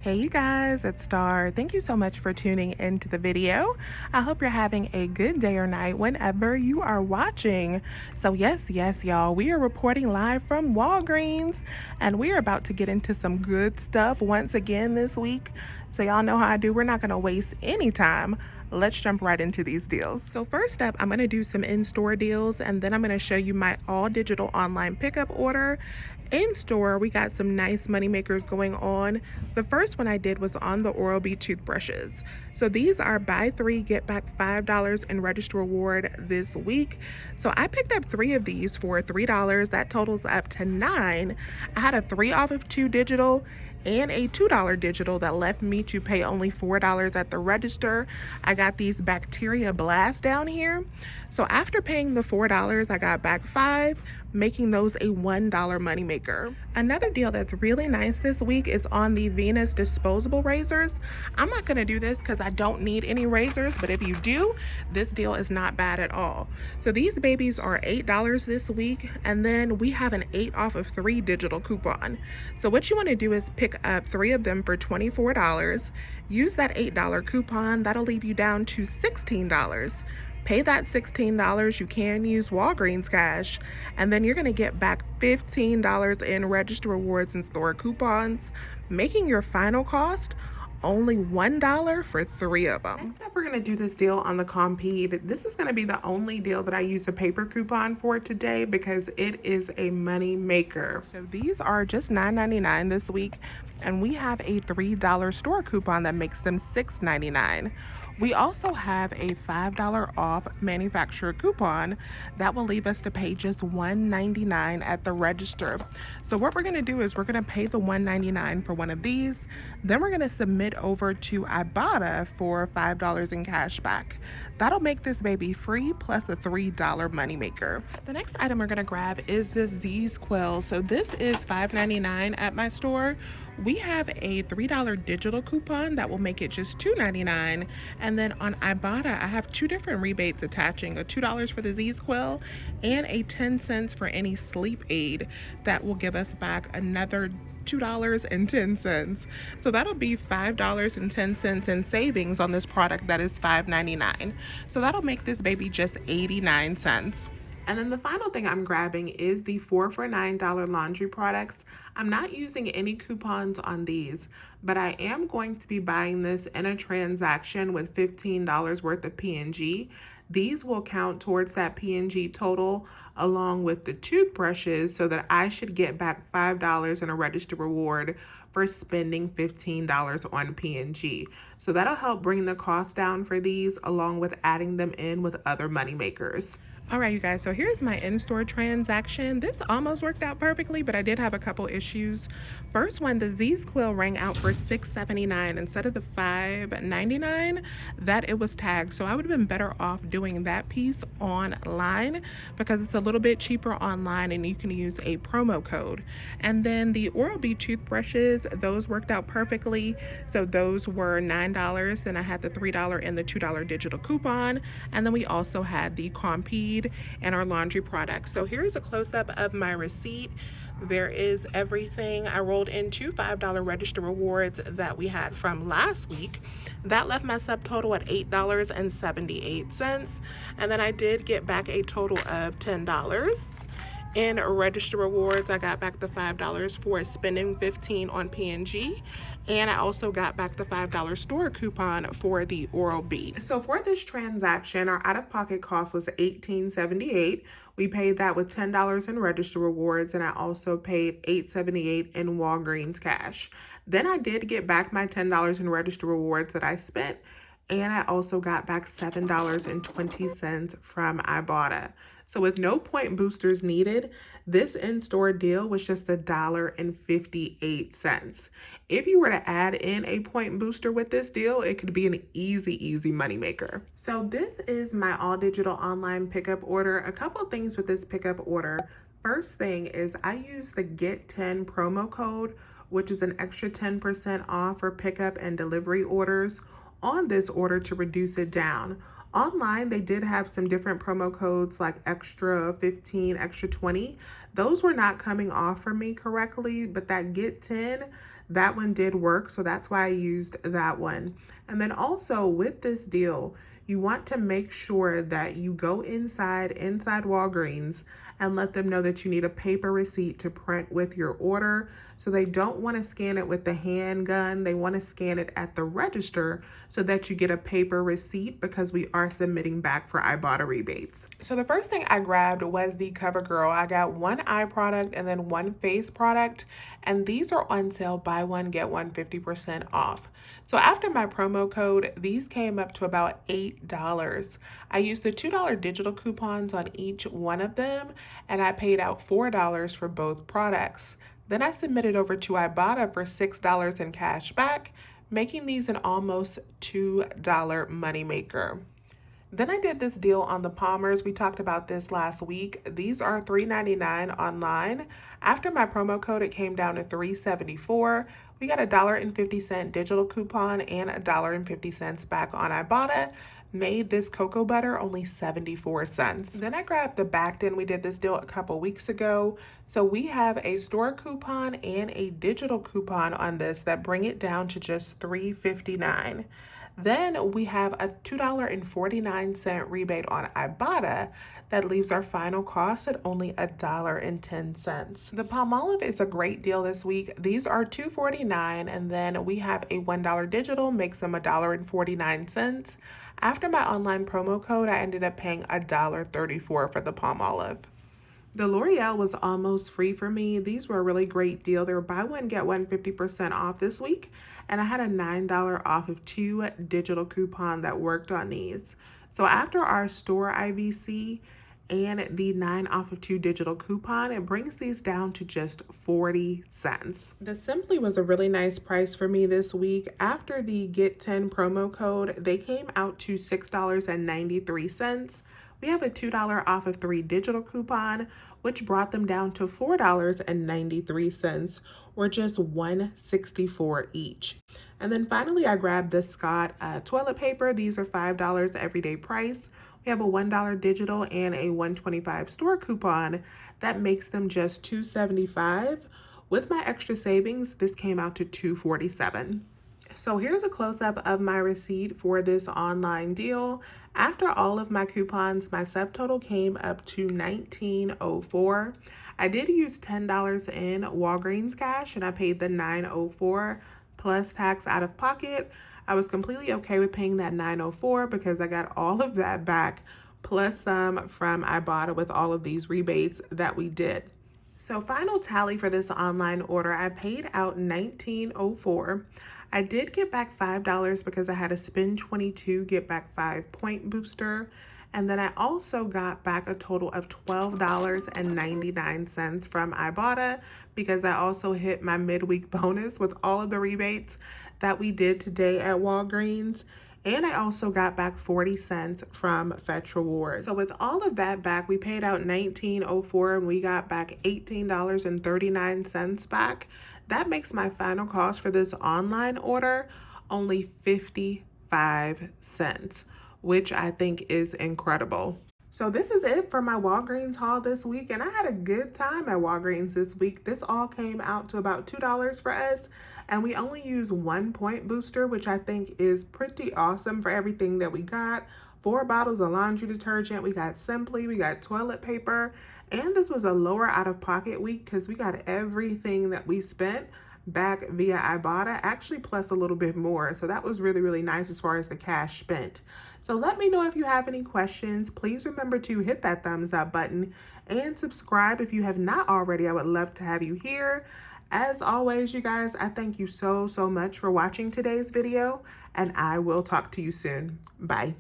Hey you guys, it's Star. Thank you so much for tuning into the video. I hope you're having a good day or night whenever you are watching. So yes, y'all, we are reporting live from Walgreens and we are about to get into some good stuff once again this week. So y'all know how I do. We're not going to waste any time. Let's jump right into these deals. So first up, I'm going to do some in-store deals and then I'm going to show you my all digital online pickup order. In store, we got some nice money makers going on. The first one I did was on the Oral-B toothbrushes. So these are buy three, get back $5 in register reward this week. So I picked up three of these for $3. That totals up to $9. I had a 3 off of 2 digital and a $2 digital that left me to pay only $4 at the register. I got these bacteria blasts down here. So after paying the $4, I got back 5, making those a $1 moneymaker. Another deal that's really nice this week is on the Venus disposable razors. I'm not gonna do this because I don't need any razors, but if you do, this deal is not bad at all. So these babies are $8 this week, and then we have an 8 off of 3 digital coupon. So what you wanna do is pick up 3 of them for $24. Use that $8 coupon, that'll leave you down to $16. Pay that $16. You can use Walgreens cash, and then you're going to get back $15 in register rewards and store coupons, making your final cost only $1 for 3 of them. Next up, we're going to do this deal on the Compede. This is going to be the only deal that I use a paper coupon for today because it is a money maker. So these are just $9.99 this week, and we have a $3 store coupon that makes them $6.99. We also have a $5 off manufacturer coupon that will leave us to pay just $1.99 at the register. So what we're going to do is we're going to pay the $1.99 for one of these. Then we're going to submit over to Ibotta for $5 in cash back. That'll make this baby free plus a $3 moneymaker. The next item we're going to grab is this Z's quill. So this is $5.99 at my store. We have a $3 digital coupon that will make it just $2.99. And then on Ibotta, I have 2 different rebates attaching, a $2 for the Z's quill and a 10 cents for any sleep aid that will give us back another $2.10. So that'll be $5.10 in savings on this product that is $5.99. So that'll make this baby just 89 cents. And then the final thing I'm grabbing is the 4 for $9 laundry products. I'm not using any coupons on these, but I am going to be buying this in a transaction with $15 worth of P&G. These will count towards that P&G total along with the toothbrushes so that I should get back $5 in a register reward for spending $15 on P&G. So that'll help bring the cost down for these along with adding them in with other money makers. All right, you guys, so here's my in-store transaction. This almost worked out perfectly, but I did have a couple issues. First one, the Z's quill rang out for $6.79 instead of the $5.99 that it was tagged. So I would have been better off doing that piece online because it's a little bit cheaper online and you can use a promo code. And then the Oral-B toothbrushes, those worked out perfectly. So those were $9 and I had the $3 and the $2 digital coupon. And then we also had the Compede and our laundry products. So here's a close-up of my receipt. There is everything. I rolled in 2 $5 register rewards that we had from last week. That left my subtotal at $8.78. And then I did get back a total of $10. In register rewards, I got back the $5 for spending $15 on P&G, and I also got back the $5 store coupon for the Oral-B. So for this transaction, our out-of-pocket cost was $18.78. We paid that with $10 in register rewards, and I also paid $8.78 in Walgreens cash. Then I did get back my $10 in register rewards that I spent, and I also got back $7.20 from Ibotta. So with no point boosters needed, this in-store deal was just $1.58. If you were to add in a point booster with this deal, it could be an easy moneymaker. So this is my all digital online pickup order. A couple things with this pickup order. First thing is I use the Get 10 promo code, which is an extra 10% off for pickup and delivery orders on this order to reduce it down. Online, they did have some different promo codes like extra 15, extra 20. Those were not coming off for me correctly, but that Get 10, That one did work, so that's why I used that one. And then also with this deal, you want to make sure that you go inside Walgreens and let them know that you need a paper receipt to print with your order. So they don't want to scan it with the handgun. They want to scan it at the register so that you get a paper receipt, because we are submitting back for Ibotta rebates. So the first thing I grabbed was the CoverGirl. I got one eye product and then one face product, and these are on sale, buy one, get one 50% off. So after my promo code, these came up to about $8. I used the $2 digital coupons on each one of them, and I paid out $4 for both products. Then I submitted over to Ibotta for $6 in cash back, making these an almost $2 moneymaker. Then I did this deal on the Palmers. We talked about this last week. These are $3.99 online. After my promo code, it came down to $3.74. We got $1.50 digital coupon and $1.50 back on Ibotta. Made this cocoa butter only 74 cents. Then I grabbed the Baked-In. We did this deal a couple weeks ago. So we have a store coupon and a digital coupon on this that bring it down to just $3.59. Then we have a $2.49 rebate on Ibotta that leaves our final cost at only $1.10. The Palmolive is a great deal this week. These are $2.49, and then we have a $1 digital, makes them $1.49. After my online promo code, I ended up paying $1.34 for the Palmolive. The L'Oreal was almost free for me. These were a really great deal. They were buy one, get one 50% off this week. And I had a $9 off of 2 digital coupon that worked on these. So after our store IVC and the 9 off of 2 digital coupon, it brings these down to just 40 cents. The Simply was a really nice price for me this week. After the Get 10 promo code, they came out to $6.93. We have a $2 off of 3 digital coupon, which brought them down to $4.93, or just $1.64 each. And then finally, I grabbed the Scott toilet paper. These are $5 everyday price. We have a $1 digital and a $1.25 store coupon that makes them just $2.75. With my extra savings, this came out to $2.47. So here's a close-up of my receipt for this online deal. After all of my coupons, my subtotal came up to $19.04. I did use $10 in Walgreens cash, and I paid the $9.04 plus tax out of pocket. I was completely okay with paying that $9.04 because I got all of that back, plus some from Ibotta with all of these rebates that we did. So final tally for this online order, I paid out $19.04. I did get back $5 because I had a spend 22 get back 5 point booster. And then I also got back a total of $12.99 from Ibotta because I also hit my midweek bonus with all of the rebates that we did today at Walgreens. And I also got back 40 cents from Fetch Rewards. So with all of that back, we paid out $19.04 and we got back $18.39 back. That makes my final cost for this online order only 55 cents, which I think is incredible. So this is it for my Walgreens haul this week, and I had a good time at Walgreens this week. This all came out to about $2 for us, and we only used 1 point booster, which I think is pretty awesome for everything that we got. 4 bottles of laundry detergent, we got Simply, we got toilet paper, and this was a lower out-of-pocket week because we got everything that we spent back via Ibotta, actually plus a little bit more. So that was really, really nice as far as the cash spent. So let me know if you have any questions. Please remember to hit that thumbs up button and subscribe if you have not already. I would love to have you here. As always, you guys, I thank you so much for watching today's video, and I will talk to you soon. Bye.